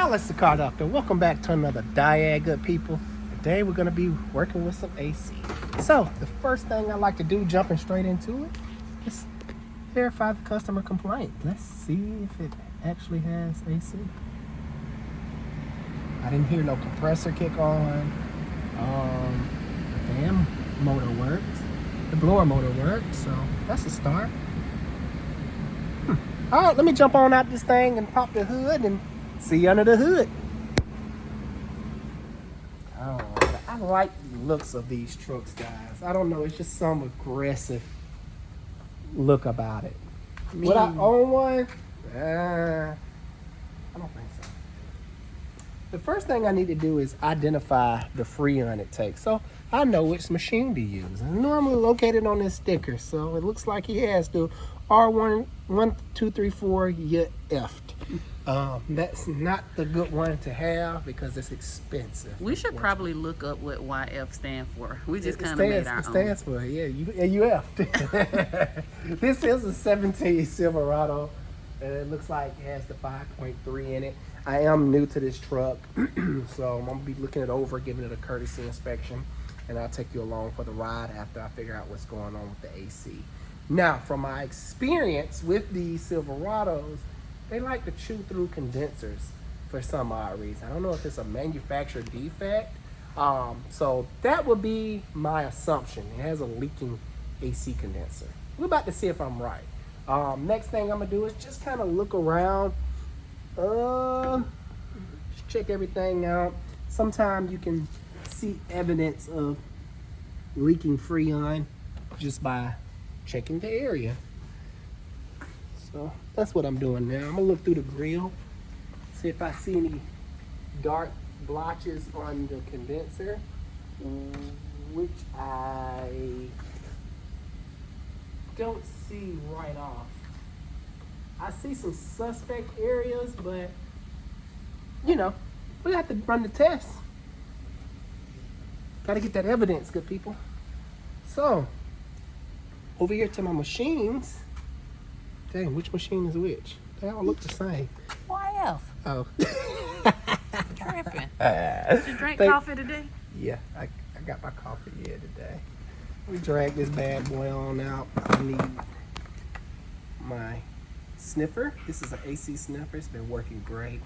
Alex the car doctor. Welcome back to another Diag, good people. Today we're going to be working with some AC. So the first thing I like to do, jumping straight into it, is verify the customer complaint. Let's see if it actually has AC. I didn't hear no compressor kick on. The fan motor works. The blower motor works, so that's a start. All right, let me jump on out this thing and pop the hood and see under the hood. Oh, I like the looks of these trucks, guys. I don't know, it's just some aggressive look about it. Would I own one? I don't think so. The first thing I need to do is identify the freon it takes, so I know which machine to use. It's normally located on this sticker, so it looks like he has the R1234 F. That's not the good one to have because it's expensive. We should probably look up what YF stands for. We just kind of made our own. It stands for, UF. This is a 17 Silverado. It looks like it has the 5.3 in it. I am new to this truck, so I'm going to be looking it over, giving it a courtesy inspection, and I'll take you along for the ride after I figure out what's going on with the AC. Now, from my experience with these Silverados, they like to chew through condensers for some odd reason. I don't know if it's a manufacturer defect. So that would be my assumption. It has a leaking AC condenser. We're about to see if I'm right. Next thing I'm gonna do is just kind of look around. Just check everything out. Sometimes you can see evidence of leaking freon just by checking the area. So that's what I'm doing now. I'm gonna look through the grill, see if I see any dark blotches on the condenser, which I don't see right off. I see some suspect areas, but you know, we have to run the test. Gotta get that evidence, good people. So over here to my machines. Dang, which machine is which? They all look the same. YF. Oh. Tripping. Did you drink coffee today? Yeah, I got my coffee here today. We drag this bad boy on out. I need my sniffer. This is an AC sniffer. It's been working great.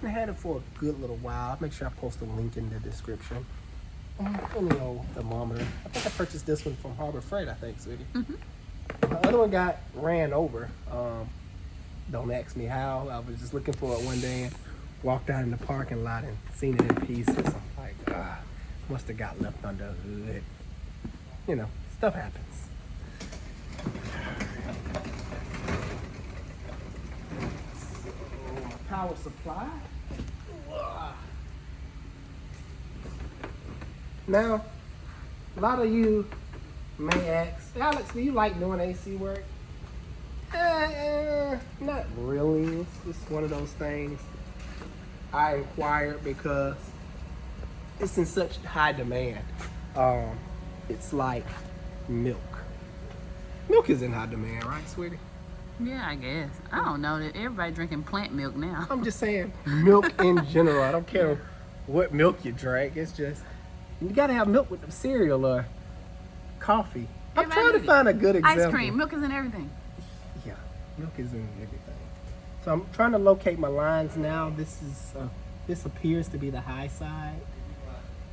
I had it for a good little while. I'll make sure I post a link in the description. Any old thermometer. I think I purchased this one from Harbor Freight, I think, sweetie. Mm-hmm. The other one got ran over. Don't ask me how. I was just looking for it one day and walked out in the parking lot and seen it in pieces. I'm like, must have got left under the hood. You know, stuff happens. So, my power supply. Now, a lot of you may ask, Alex, do you like doing AC work? Not really. It's just one of those things I inquired because it's in such high demand. It's like milk. Milk is in high demand, right, sweetie? Yeah, I guess. I don't know that everybody drinking plant milk now. I'm just saying milk in general. I don't care what milk you drink. It's just, you gotta have milk with the cereal or coffee. I'm trying to find a good example. Ice cream, milk is in everything. Yeah, milk is in everything. So I'm trying to locate my lines now. This appears to be the high side.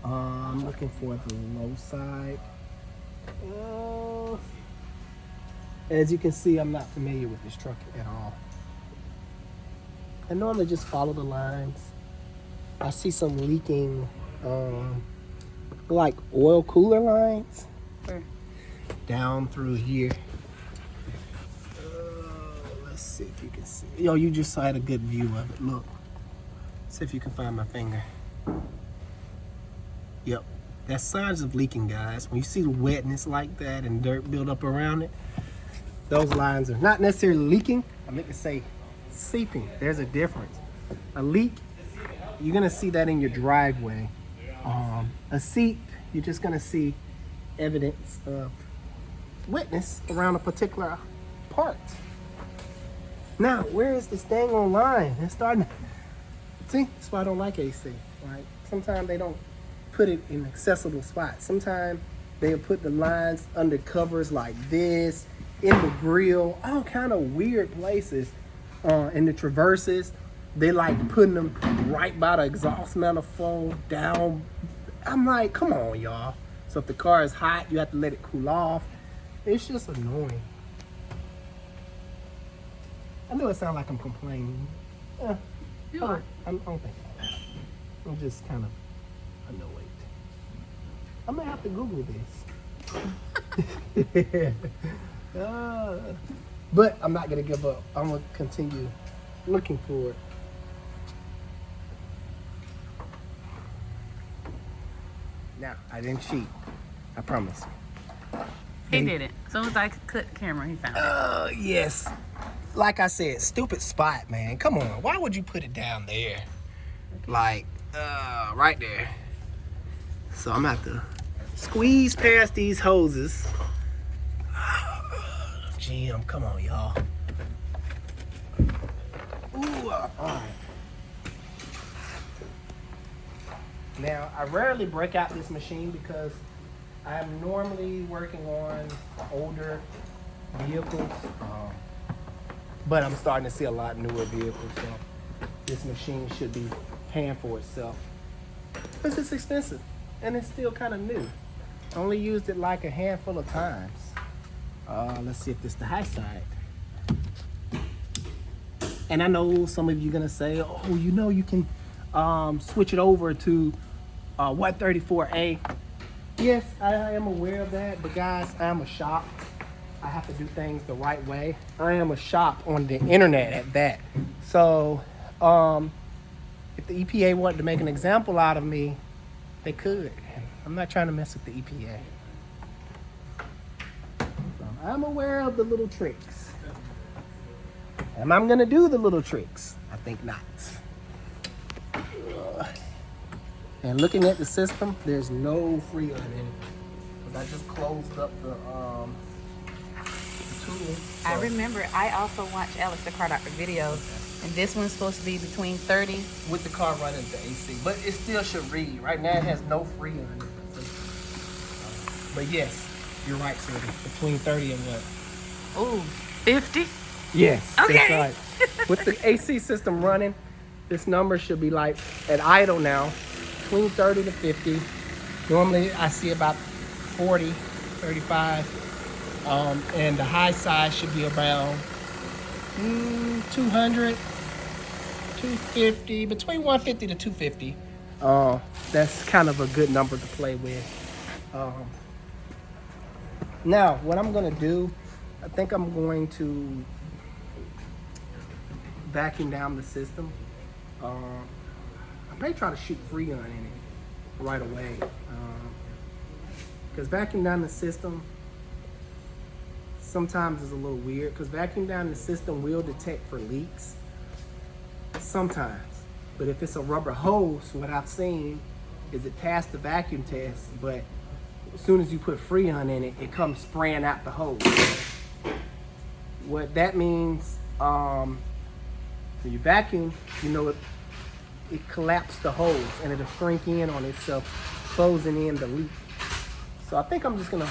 I'm looking for the low side. As you can see, I'm not familiar with this truck at all. I normally just follow the lines. I see some leaking, like oil cooler lines. Where? Down through here. Let's see if you can see. Yo, you just had a good view of it. Look. See if you can find my finger. Yep. That's signs of leaking, guys. When you see wetness like that and dirt build up around it, those lines are not necessarily leaking. I meant to say seeping. There's a difference. A leak, you're gonna see that in your driveway. A seep, you're just gonna see evidence of wetness around a particular part. Now, where is this dang on line? It's starting. See, that's why I don't like AC. Right? Sometimes they don't put it in accessible spots. Sometimes they'll put the lines under covers like this, in the grill, all kind of weird places. In the traverses, they like putting them right by the exhaust manifold down. I'm like, come on, y'all. So if the car is hot, you have to let it cool off. It's just annoying. I know it sounds like I'm complaining. You are. I don't think I am. I'm just kind of annoyed. I'm gonna have to Google this. But I'm not gonna give up. I'm gonna continue looking for it. Now, I didn't cheat. I promise. He did it. As soon as I cut the camera, he found it. Yes. Like I said, stupid spot, man. Come on. Why would you put it down there? Like, right there. So I'm gonna have to squeeze past these hoses. Jim, come on, y'all. Ooh, all right. Now, I rarely break out this machine because I'm normally working on older vehicles, but I'm starting to see a lot newer vehicles, so this machine should be paying for itself. Because it's expensive, and it's still kind of new. I only used it like a handful of times. Let's see if this is the high side. And I know some of you are gonna say, oh, you know you can switch it over to 134A. Yes, I am aware of that, but guys, I am a shop. I have to do things the right way. I am a shop on the internet at that. So, if the EPA wanted to make an example out of me, they could. I'm not trying to mess with the EPA. So, I'm aware of the little tricks. Am I gonna do the little tricks? I think not. And looking at the system, there's no Freon in it. Because I just closed up the tool. So. I remember I also watched Alex the Car Doctor videos, and this one's supposed to be between 30. With the car running to AC. But it still should read. Right now it has no Freon in it. But yes, you're right, Cindy. Between 30 and what? Ooh, 50? Yes, Okay. that's right. With the AC system running, this number should be like at idle now, between 30 to 50. Normally I see about 40, 35. And the high side should be around 200, 250, between 150 to 250. That's kind of a good number to play with. Now, what I'm gonna do, I think I'm going to vacuum down the system. I may try to shoot Freon in it right away. Because vacuum down the system sometimes is a little weird. Because vacuum down the system will detect for leaks sometimes. But if it's a rubber hose, what I've seen is it passed the vacuum test, but as soon as you put Freon in it, it comes spraying out the hose. What that means, when you vacuum, you know, it collapsed the hose and it'll shrink in on itself, closing in the leak. So I think I'm just gonna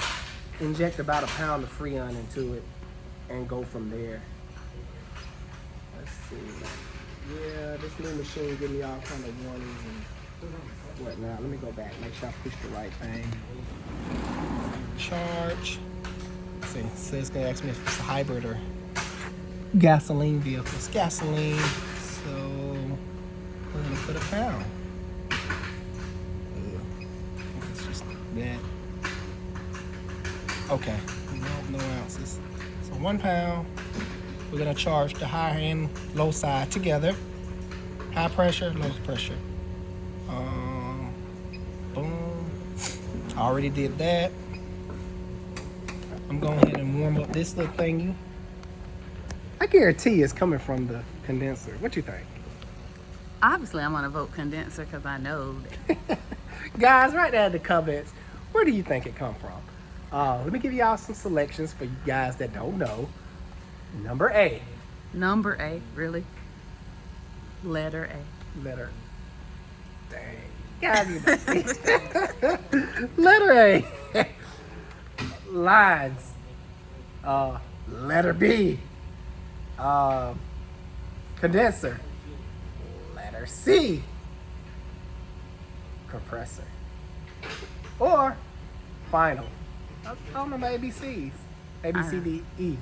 inject about a pound of Freon into it and go from there. Let's see. Yeah, this new machine give me all kind of warnings and whatnot. Let me go back, make sure I push the right thing. Charge. Let's see, so it's gonna ask me if it's a hybrid or gasoline vehicle. It's gasoline, so we're gonna put a pound. It's just that. Okay, no ounces. So 1 pound. We're gonna charge the high and low side together. High pressure, low pressure. Boom. I already did that. I'm going ahead and warm up this little thingy. I guarantee it's coming from the condenser. What you think? Obviously, I'm gonna vote condenser because I know that. Guys, right there in the comments, where do you think it come from? Let me give y'all some selections for you guys that don't know. Number A. Number A, really? Letter A. Letter. Dang. God, you know. Letter A. Lines. Letter B. Condenser. Letter C. Compressor. Or final. I don't know my ABCs. A, B, C, D, E.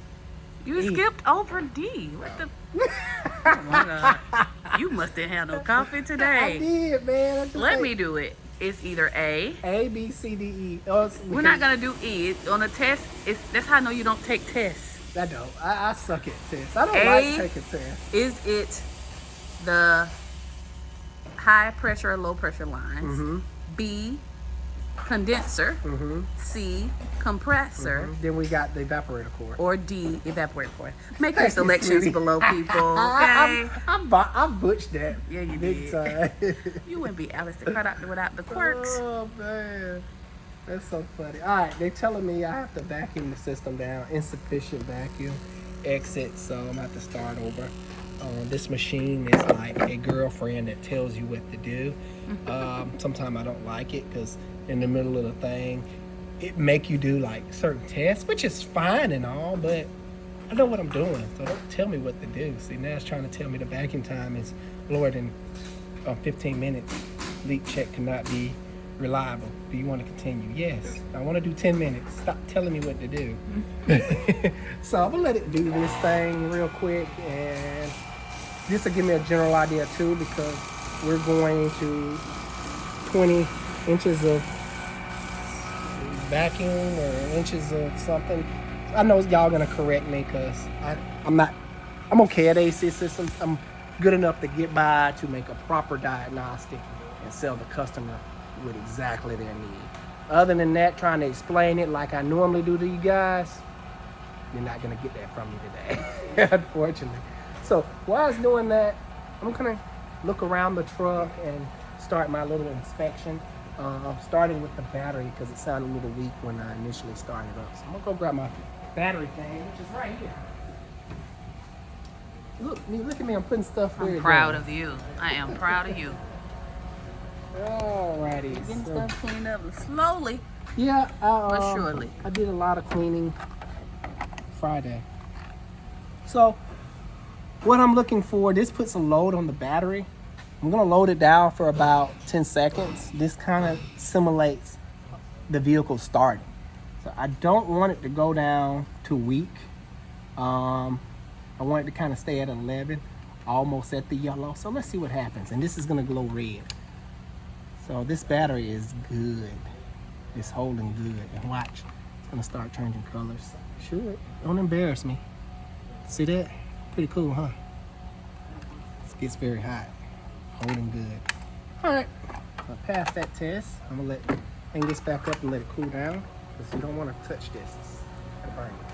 You E. skipped over D. What the? Oh my God. You must have had no coffee I today. did, man. I just Let say me do it. It's either A. A, B, C, D, E. Oh, We're not gonna do E. On a test, that's how I know you don't take tests. I don't. I suck at tests. I don't A. like taking tests. Is it the high pressure or low pressure lines? Mm-hmm. B, condenser. Mm-hmm. C, compressor. Then we got the evaporator cord. Or D, evaporator cord. Make your Thank you, selections sweetie. below, people. Okay. I butched that. Yeah, you big did. time. You wouldn't be Alice the Carter without the quirks. Oh man, that's so funny. All right, they're telling me I have to vacuum the system down. Insufficient vacuum. Exit. So I'm gonna have to start over. This machine is like a girlfriend that tells you what to do. Sometimes I don't like it because in the middle of the thing, it make you do like certain tests, which is fine and all, but I know what I'm doing, so don't tell me what to do. See, now it's trying to tell me the vacuum time is lower than 15 minutes. Leak check cannot be reliable. Do you want to continue? Yes. I want to do 10 minutes. Stop telling me what to do. So I'm gonna let it do this thing real quick, and this will give me a general idea too, because we're going to 20 inches of vacuum or inches of something. I know y'all gonna correct me because I'm okay at AC systems. I'm good enough to get by to make a proper diagnostic and sell the customer with exactly their need. Other than that, trying to explain it like I normally do to you guys, you're not gonna get that from me today, unfortunately. So while I was doing that, I'm gonna look around the truck and start my little inspection. I'm starting with the battery because it sounded a little weak when I initially started up. So I'm gonna go grab my battery thing, which is right here. Look at me, I'm putting stuff where I'm it proud goes. of you. I am proud of you. Alrighty. Getting So, stuff cleaned up slowly yeah, but surely. I did a lot of cleaning Friday. So what I'm looking for, this puts a load on the battery. I'm gonna load it down for about 10 seconds. This kind of simulates the vehicle starting. So I don't want it to go down too weak. I want it to kind of stay at 11, almost at the yellow. So let's see what happens. And this is gonna glow red. So this battery is good. It's holding good. And watch, it's gonna start changing colors. Sure, don't embarrass me. See that? Pretty cool, huh? It gets very hot. Holding good. All right, I passed that test. I'm gonna hang this back up and let it cool down because you don't want to touch this. It's gonna burn you.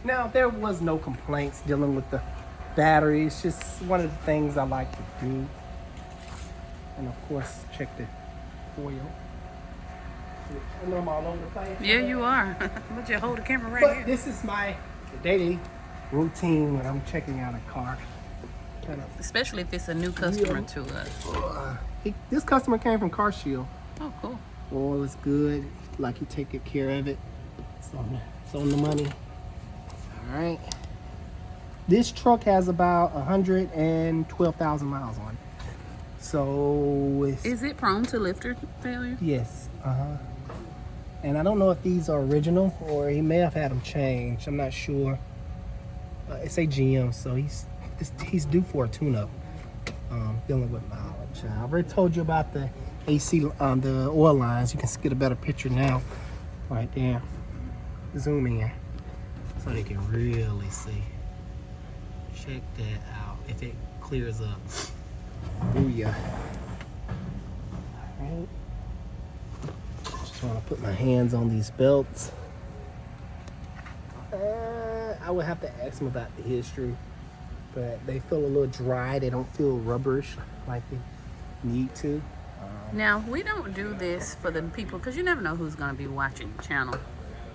Now, there was no complaints dealing with the battery. It's just one of the things I like to do. And of course, check the foil. I know I'm all over the place. Yeah, you are. But you hold the camera right But here. this is my daily routine when I'm checking out a car. Kind of, Especially if it's a new customer to us. this customer came from Car Shield. Oh, cool. Oil is good, like you take good care of it. It's on the money. All right. This truck has about 112,000 miles on it. So it's, Is it prone to lifter failure? yes, and I don't know if these are original or he may have had them changed. I'm not sure. It's a GM, so he's due for a tune-up. Dealing with mileage. I already told you about the AC, the oil lines. You can get a better picture now, right there. Zoom in so they can really see. Check that out. If it clears up. Booyah. Alright. Just want to put my hands on these belts. I would have to ask them about the history, but they feel a little dry. They don't feel rubberish like they need to. Now, we don't do this for the people because you never know who's going to be watching the channel.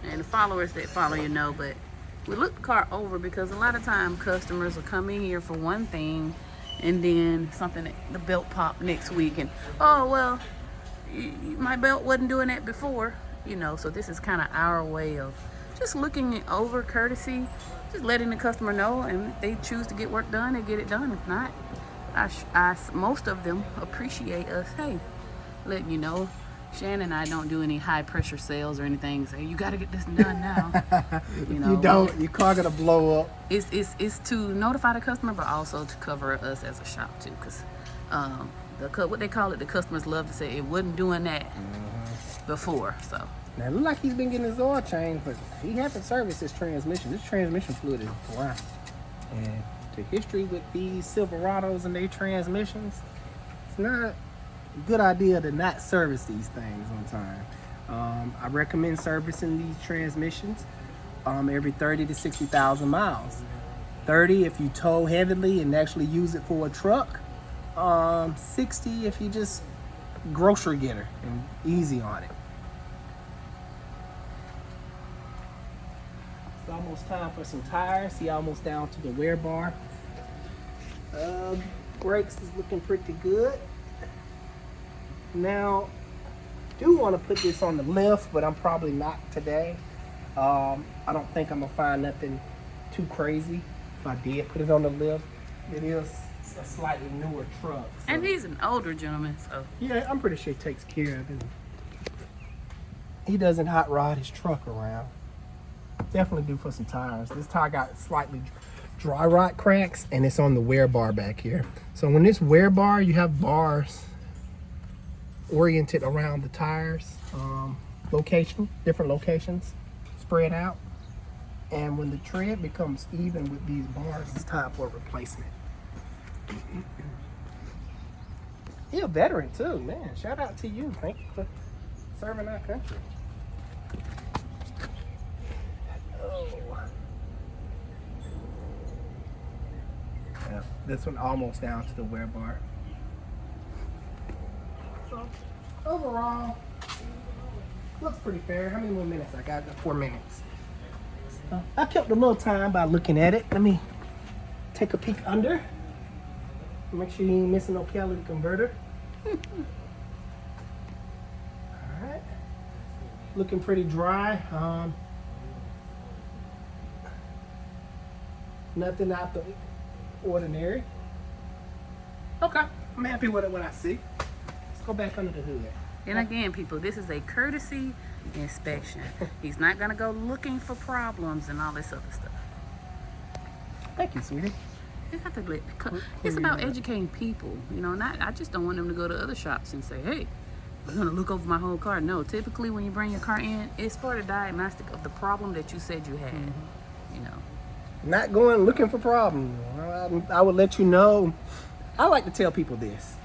And the followers that follow you know, but we looked the car over because a lot of time customers will come in here for one thing, and then something the belt pop next week, and oh well, my belt wasn't doing that before, you know. So this is kind of our way of just looking it over, courtesy, just letting the customer know, and if they choose to get work done, they get it done. If not, most of them appreciate us, hey, letting you know. Shannon and I don't do any high pressure sales or anything. So you got to get this done now. You know, you don't, your car gonna blow up. It's to notify the customer, but also to cover us as a shop too, because what they call it, the customers love to say it wasn't doing that before. So now it look like he's been getting his oil changed, but he hasn't serviced his transmission. This transmission fluid is brown, and the history with these Silverados and their transmissions, it's not a good idea to not service these things on time. I recommend servicing these transmissions every 30 to 60,000 miles. 30 if you tow heavily and actually use it for a truck. 60 if you just grocery getter and easy on it. It's almost time for some tires. See, almost down to the wear bar. Brakes is looking pretty good. Now, do want to put this on the lift, but I'm probably not today. I don't think I'm gonna find nothing too crazy. If I did put it on the lift, it is a slightly newer truck. So. and he's an older gentleman, so Yeah, I'm pretty sure he takes care of it. He doesn't hot rod his truck around. Definitely do for some tires. This tire got slightly dry rot cracks, and it's on the wear bar back here. So when this wear bar, you have bars oriented around the tires, different locations, spread out. And when the tread becomes even with these bars, it's time for a replacement. You're a veteran too, man. Shout out to you. Thank you for serving our country. Oh. Yeah, this one almost down to the wear bar. So overall, looks pretty fair. How many more minutes? I got 4 minutes. So I kept a little time by looking at it. Let me take a peek under. Make sure you ain't missing no catalytic converter. Alright. Looking pretty dry. Nothing out the ordinary. Okay. I'm happy with it when I see. Let's go back under the hood. and again, people, this is a courtesy inspection. He's not gonna go looking for problems and all this other stuff. Thank you, sweetie. You have to it's about educating people, you know. Not, I just don't want them to go to other shops and say, hey, we're gonna look over my whole car. No, typically when you bring your car in, it's for the diagnostic of the problem that you said you had. You know, Not going looking for problems. I would let you know. I like to tell people this.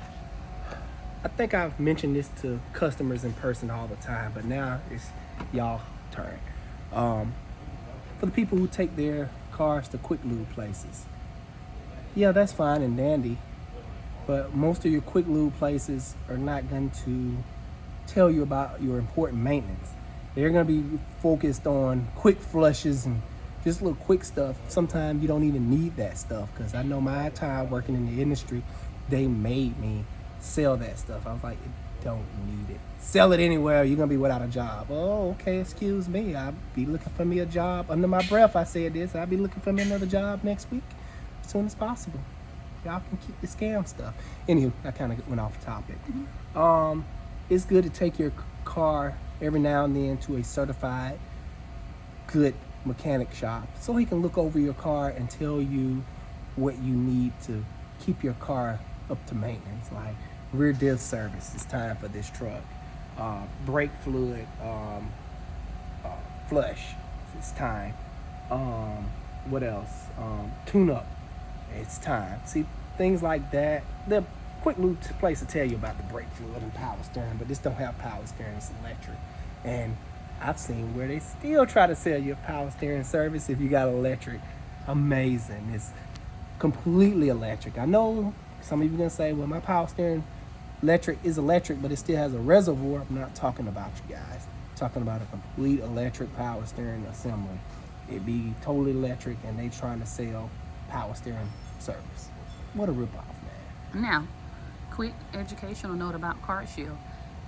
I think I've mentioned this to customers in person all the time, but now it's y'all turn. For the people who take their cars to quick lube places, yeah, that's fine and dandy, but most of your quick lube places are not going to tell you about your important maintenance. They're going to be focused on quick flushes and just little quick stuff. Sometimes you don't even need that stuff, because I know my time working in the industry, they made me sell that stuff. I was like, you don't need it. Sell it anywhere, you're going to be without a job. Oh, okay, excuse me. I'll be looking for me a job. Under my breath, I said this. I'll be looking for me another job next week as soon as possible. Y'all can keep the scam stuff. Anywho, I kind of went off topic. It's good to take your car every now and then to a certified good mechanic shop so he can look over your car and tell you what you need to keep your car up to maintenance, like rear diff service. It's time for this truck. Brake fluid flush. It's time. What else? Tune up. It's time. See, things like that. The quick lube place will tell you about the brake fluid and power steering, but this don't have power steering. It's electric. And I've seen where they still try to sell you a power steering service if you got electric. Amazing. It's completely electric. I know some of you are going to say, well, my power steering electric is electric, but it still has a reservoir. I'm not talking about you guys. I'm talking about a complete electric power steering assembly. It'd be totally electric, and they trying to sell power steering service. What a ripoff, man. Now, quick educational note about CarShield.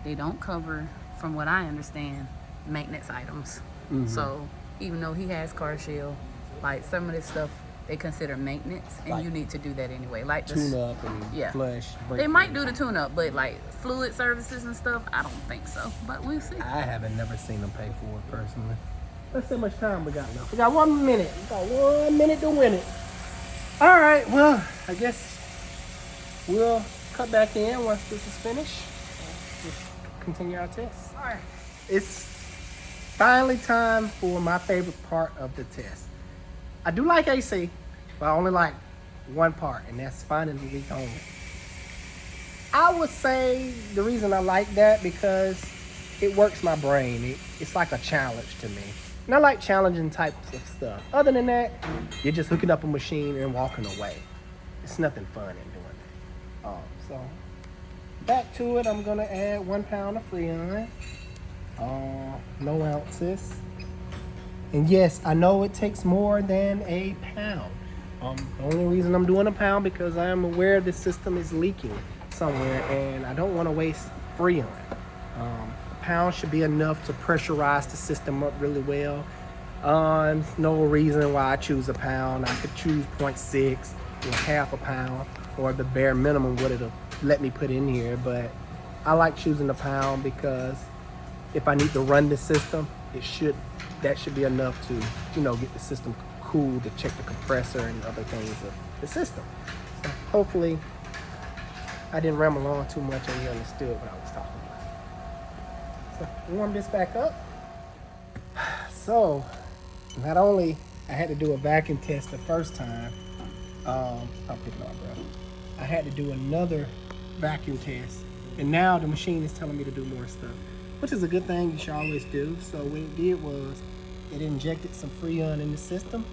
They don't cover, from what I understand, maintenance items. Mm-hmm. So even though he has CarShield, like some of this stuff they consider maintenance, and Like you need to do that anyway. Like Tune up and yeah. flush. They might do the tune up, but like fluid services and stuff, I don't think so. But we'll see. I haven't never seen them pay for it personally. Let's see how much time we got left. We got 1 minute. We got 1 minute to win it. All right, well, I guess we'll cut back in once this is finished. Just continue our test. All right. It's finally time for my favorite part of the test. I do like AC, but I only like one part, and that's finding the leak only. I would say the reason I like that because it works my brain. It's like a challenge to me. And I like challenging types of stuff. Other than that, you're just hooking up a machine and walking away. It's nothing fun in doing that. So back to it, I'm gonna add 1 pound of Freon. No ounces. And yes, I know it takes more than a pound. The only reason I'm doing a pound because I am aware the system is leaking somewhere and I don't want to waste Freon. A pound should be enough to pressurize the system up really well. There's no reason why I choose a pound. I could choose 0.6 or half a pound or the bare minimum what it'll let me put in here, but I like choosing a pound because if I need to run the system, that should be enough to, get the system cool, to check the compressor and other things of the system. So hopefully I didn't ramble on too much and you understood what I was talking about. So warm this back up. So not only I had to do a vacuum test the first time, I'll pick it up, bro. I had to do another vacuum test, and now the machine is telling me to do more stuff, which is a good thing. You should always do. So what it did was it injected some Freon in the system.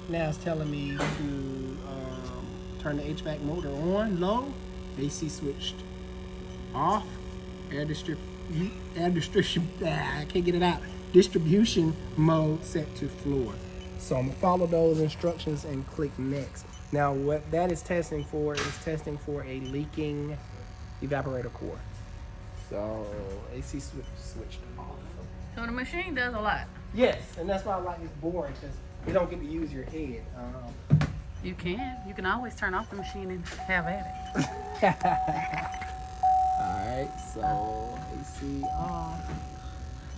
Now it's telling me to turn the HVAC motor on low, AC switched off, air distribution, I can't get it out, distribution mode set to floor. So I'm gonna follow those instructions and click next. Now what that is testing for a leaking evaporator core. So AC switched off. So the machine does a lot. Yes, and that's why I like it's boring because you don't get to use your head. You can always turn off the machine and have at it. Alright, so AC off.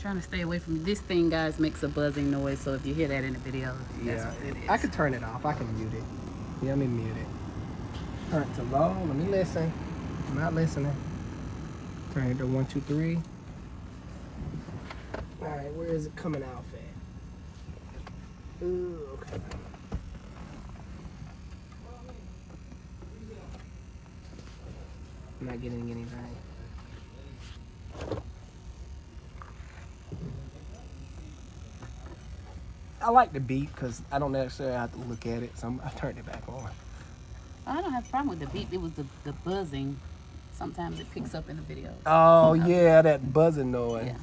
Trying to stay away from this thing, guys, makes a buzzing noise. So if you hear that in the video, that's what it is. I could turn it off. I can mute it. Yeah, let me mute it. Turn it to low. Let me listen. I'm not listening. Turn it to 1, 2, 3. Alright, where is it coming out at? Ooh, okay. I'm not getting anything. I like the beep because I don't necessarily have to look at it, so I turned it back on. I don't have a problem with the beep. It was the buzzing. Sometimes it picks up in the video. Oh, yeah, that buzzing noise. Yeah.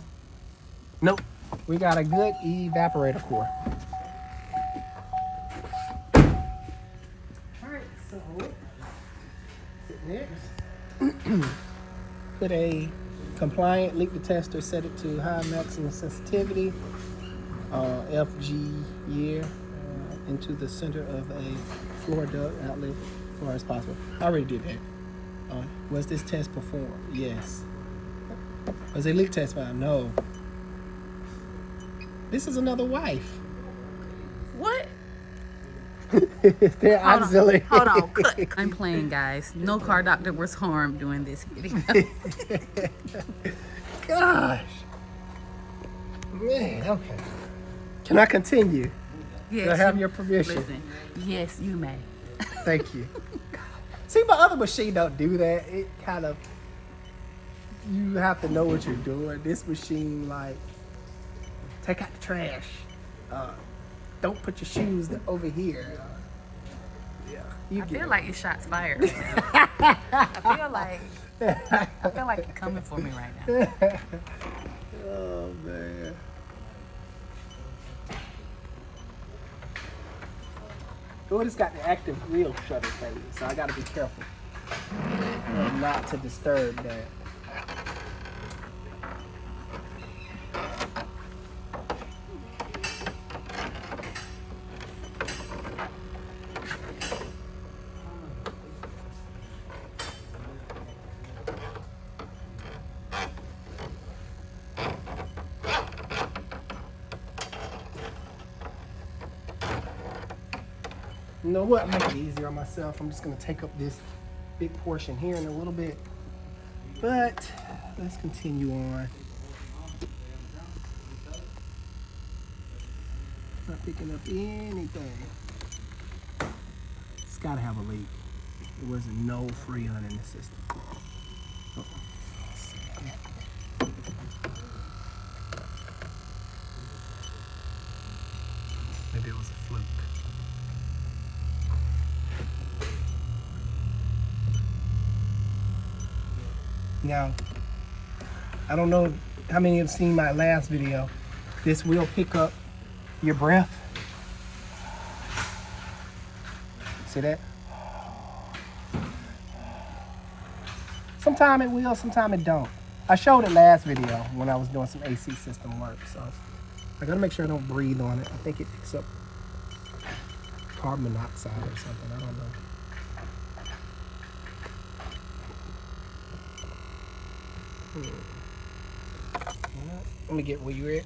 Nope. We got a good evaporator core. Alright, so sit next. Put a compliant leak detector, set it to high maximum sensitivity, FG year, into the center of a floor duct outlet as far as possible. I already did that. Was this test performed? Yes. Was a leak test found? No. This is another wife. What? They're auxiliary. Hold on, cut. I'm playing, guys. No car doctor was harmed doing this video. Gosh. Man, okay. Can I continue? Yes. Do I have your permission? Listen, yes, you may. Thank you. See, my other machine don't do that. It kind of, you have to know what you're doing. This machine, like, take out the trash. Don't put your shoes over here. Yeah, I feel like your shots fired. I feel like you're coming for me right now. Oh man. Oh, it's got the active wheel shutter thing, so I gotta be careful not to disturb that. You know what? Make it easier on myself. I'm just gonna take up this big portion here in a little bit. But let's continue on. Not picking up anything. It's gotta have a leak. There wasn't no freon in the system. Oh. Maybe it was a fluke. Now, I don't know how many have seen my last video. This will pick up your breath. See that? Sometime it will, sometime it don't. I showed it last video when I was doing some AC system work, so I gotta make sure I don't breathe on it. I think it picks up carbon monoxide or something, I don't know. Let me get where you're at.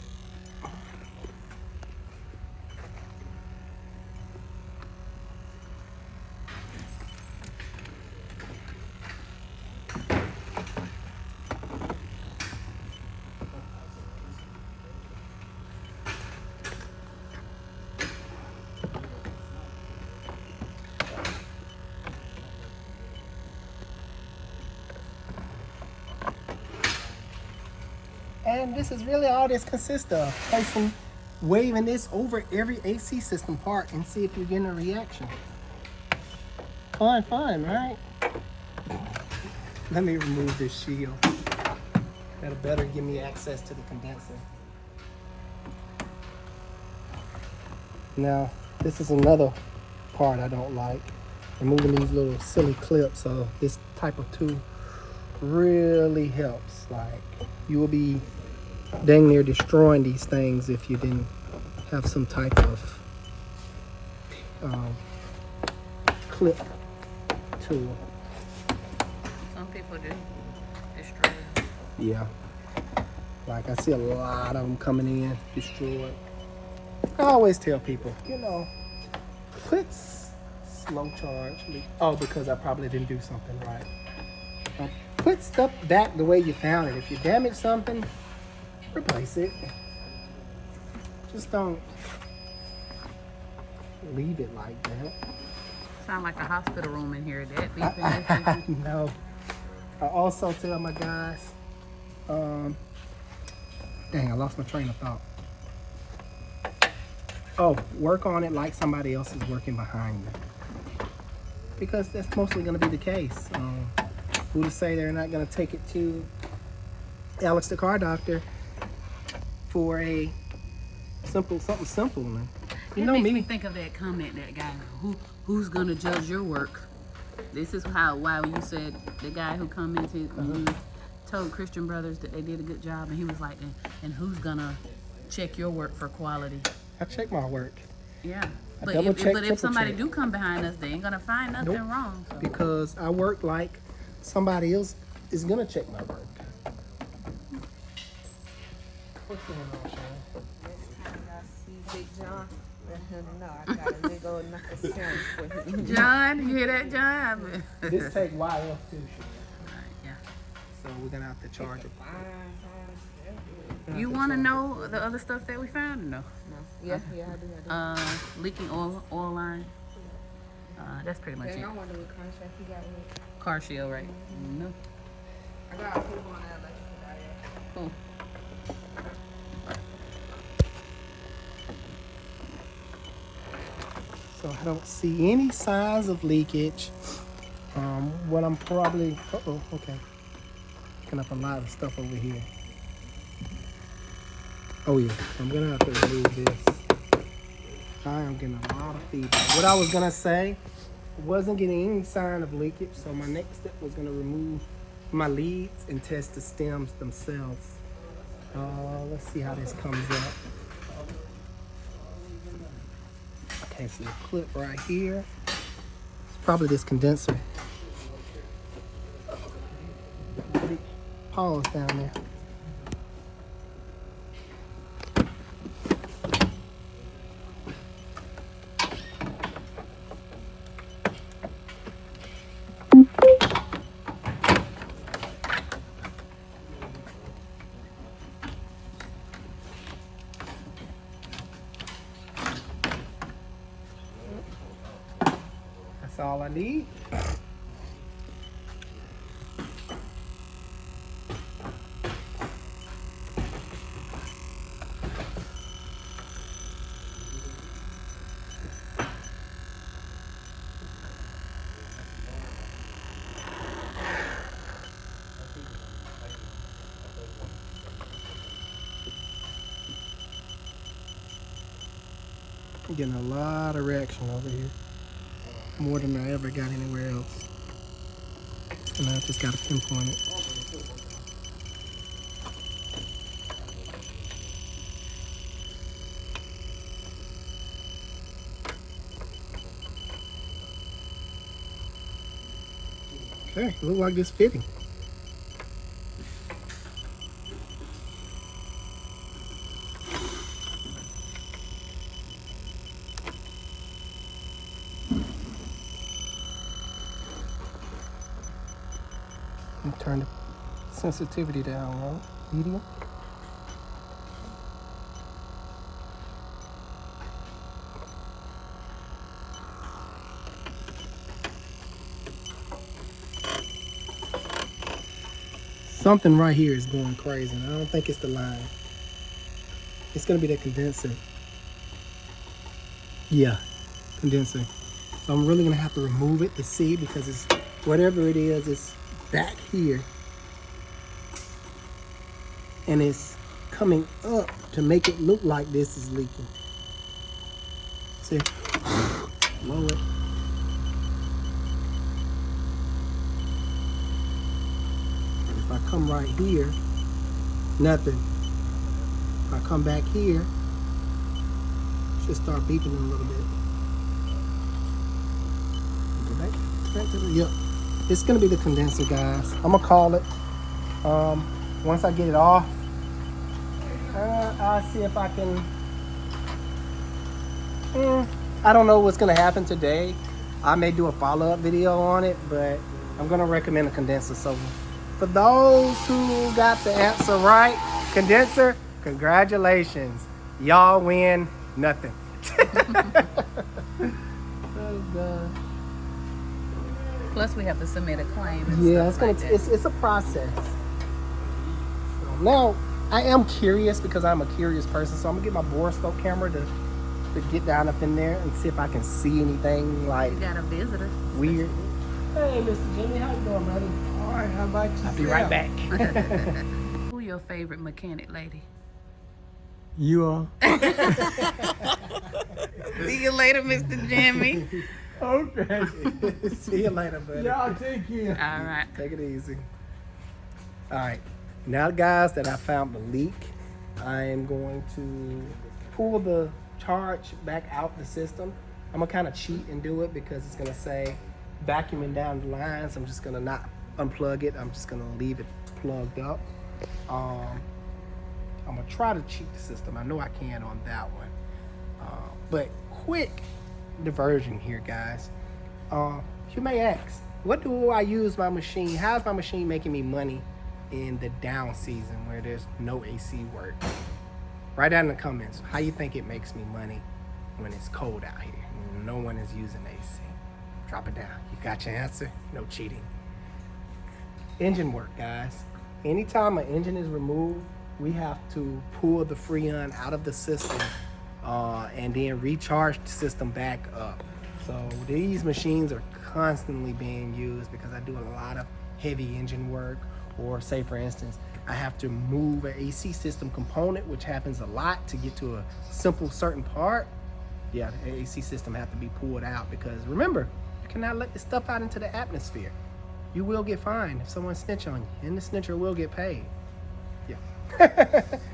And this is really all this consists of. Waving this over every AC system part and see if you're getting a reaction. Fun, right? Let me remove this shield. That'll better give me access to the condenser. Now, this is another part I don't like. Removing these little silly clips. So this type of tool really helps. Like, you will be dang near destroying these things if you didn't have some type of clip tool. Some people do destroy them. Yeah. Like, I see a lot of them coming in destroyed. I always tell people, you know, put slow charge. Oh, because I probably didn't do something right. Put stuff back the way you found it. If you damage something, replace it. Just don't leave it like that. Sound like a hospital room in here. That I know. I also tell my guys, dang, I lost my train of thought. Oh, work on it like somebody else is working behind you. Because that's mostly going to be the case. Who to say they're not going to take it to Alex the car doctor for a something simple, man. You know makes me. me think of that comment, that guy, who's gonna judge your work? This is why you said the guy who commented and you told Christian Brothers that they did a good job, and he was like, and who's gonna check your work for quality? I check my work. Yeah. I But double check, if somebody check. do come behind us, they ain't gonna find nothing wrong. So. Because I work like somebody else is gonna check my work. What's going on, Sean? Next time y'all see Big John, let him know I got a big old knuckle sandwich for him. John, you hear that, John? This take YF too. Yeah. So we're gonna have to charge it. You want to know the other stuff that we found or no? No. Yeah, I do. Leaking oil line. That's pretty much Dang, it. I wonder what contract you got with. Car shield, right? No. I got people on that electrical diet. Cool. So I don't see any signs of leakage. What I'm probably, okay. Picking up a lot of stuff over here. Oh yeah, so I'm gonna have to remove this. I am getting a lot of feedback. What I was gonna say, wasn't getting any sign of leakage, so my next step was gonna remove my leads and test the stems themselves. Let's see how this comes up. Okay, so the clip right here. It's probably this condenser. Pause down there. That's all I need. I'm getting a lot of reaction over here. More than I ever got anywhere else. And I just gotta pinpoint it. Okay, look like it's fitting. And turn the sensitivity down, right? Medium. Something right here is going crazy. And I don't think it's the line. It's gonna be the condenser. Yeah, condenser. So I'm really gonna have to remove it to see, because it's whatever it is, it's back here. And it's coming up to make it look like this is leaking. See? Lower it. If I come right here, nothing. If I come back here, it should start beeping a little bit. Go back to the, yep. It's gonna be the condenser, guys. I'm gonna call it. Once I get it off, I'll see if I can. I don't know what's gonna happen today. I may do a follow-up video on it, but I'm gonna recommend a condenser. So for those who got the answer right, condenser, congratulations. Y'all win nothing. Oh, God. Plus, we have to submit a claim. And Yeah, stuff like that. it's a process. So now I am curious, because I'm a curious person. So I'm gonna get my borescope camera to get down up in there and see if I can see anything like You got a visitor. weird. Hey, Mr. Jimmy, how you doing, brother? All right, how about you? I'll be right back. Who your favorite mechanic, lady? You are. See you later, Mr. Jimmy. Okay. See you later, buddy. Y'all take care. All right. Take it easy. All right. Now, guys, that I found the leak, I am going to pull the charge back out the system. I'm gonna kind of cheat and do it, because it's gonna say vacuuming down the lines. I'm just gonna not unplug it. I'm just gonna leave it plugged up. I'm gonna try to cheat the system. I know I can on that one. But quick diversion here, guys. You may ask, what do I use my machine? How's my machine making me money in the down season where there's no AC work? Write down in the comments how you think it makes me money when it's cold out here. No one is using AC. Drop it down. You got your answer? No cheating. Engine work, guys. Anytime an engine is removed, we have to pull the Freon out of the system and then recharge the system back up. So these machines are constantly being used because I do a lot of heavy engine work, or say for instance, I have to move an AC system component, which happens a lot, to get to a simple certain part. yeah, the AC system have to be pulled out because remember, you cannot let this stuff out into the atmosphere. You will get fined if someone snitch on you, and the snitcher will get paid. Yeah.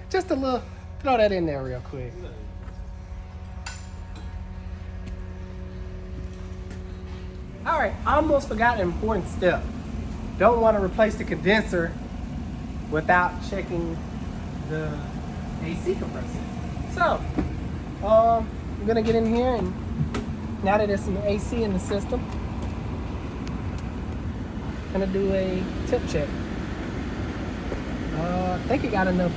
Just a little, throw that in there real quick. All right, almost forgot an important step. Don't want to replace the condenser without checking the AC compressor. So, I'm gonna get in here, and now that there's some AC in the system, I'm gonna do a temp check. I think it got enough.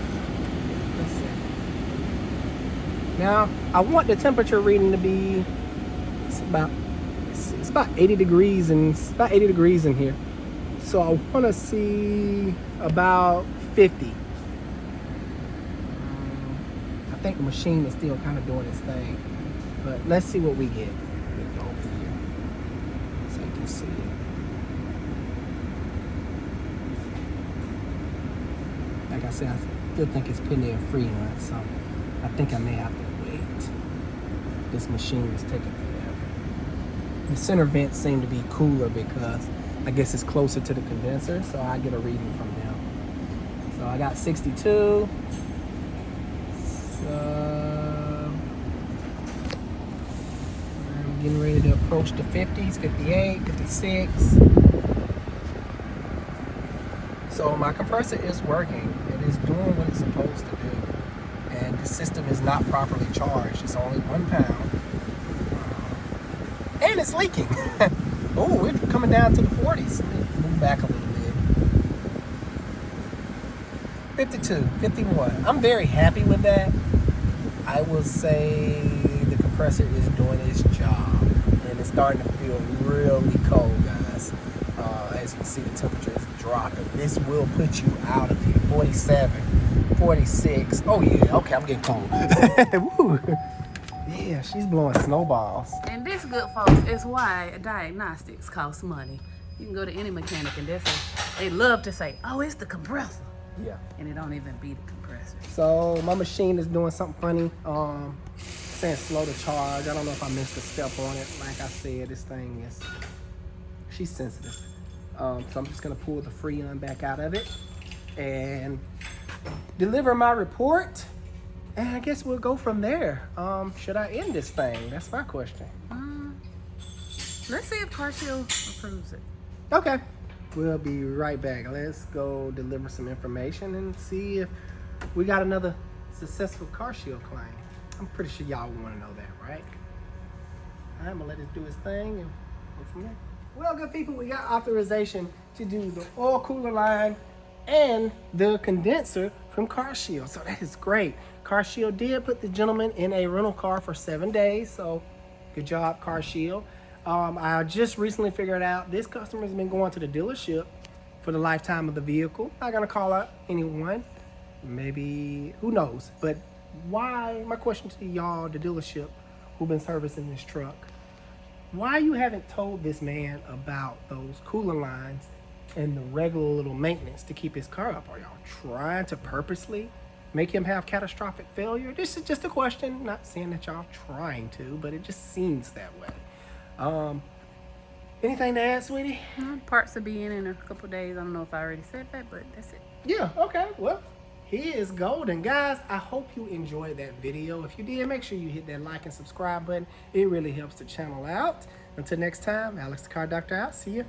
Let's see. Now, I want the temperature reading to be, it's about 80 degrees, and it's about 80 degrees in here. So I want to see about 50. I think the machine is still kind of doing its thing, but let's see what we get. Let me go over here so you can see it. Like I said, I still think it's putting in Freon, so I think I may have to wait. This machine is taking forever. The center vents seem to be cooler because I guess it's closer to the condenser, so I get a reading from them. So I got 62. So I'm getting ready to approach the 50s, 58, 56. So my compressor is working. It is doing what it's supposed to do. And the system is not properly charged. It's only 1 pound. And it's leaking. Oh, we're coming down to the 40s. Move back a little bit. 52, 51. I'm very happy with that. I will say the compressor is doing its job. And it's starting to feel really cold, guys. As you can see, the temperature is dropping. This will put you out of here. 47, 46. Oh yeah, okay, I'm getting cold. Woo. Yeah, she's blowing snowballs. And this, good folks, is why diagnostics cost money. You can go to any mechanic and they love to say, oh, it's the compressor. Yeah. And it don't even be the compressor. So my machine is doing something funny. Saying slow to charge. I don't know if I missed a step on it. Like I said, this thing is, she's sensitive. So I'm just gonna pull the Freon back out of it and deliver my report. And I guess we'll go from there. Should I end this thing? That's my question. Let's see if CarShield approves it. Okay. We'll be right back. Let's go deliver some information and see if we got another successful CarShield claim. I'm pretty sure y'all want to know that, right? I'm gonna let it do its thing and go from there. Well, good people, we got authorization to do the oil cooler line and the condenser from CarShield. So that is great. CarShield did put the gentleman in a rental car for 7 days. So good job, CarShield. I just recently figured out this customer has been going to the dealership for the lifetime of the vehicle. Not gonna call out anyone. Maybe, who knows? But why, my question to y'all, the dealership who've been servicing this truck, why you haven't told this man about those cooler lines and the regular little maintenance to keep his car up? Are y'all trying to purposely make him have catastrophic failure? This is just a question, not saying that y'all trying to, but it just seems that way. Anything to add, sweetie? Parts will be in a couple days. I don't know if I already said that, but that's it. Yeah, okay, well, he is golden. Guys, I hope you enjoyed that video. If you did, make sure you hit that like and subscribe button. It really helps the channel out. Until next time, Alex the Car Doctor out. See ya.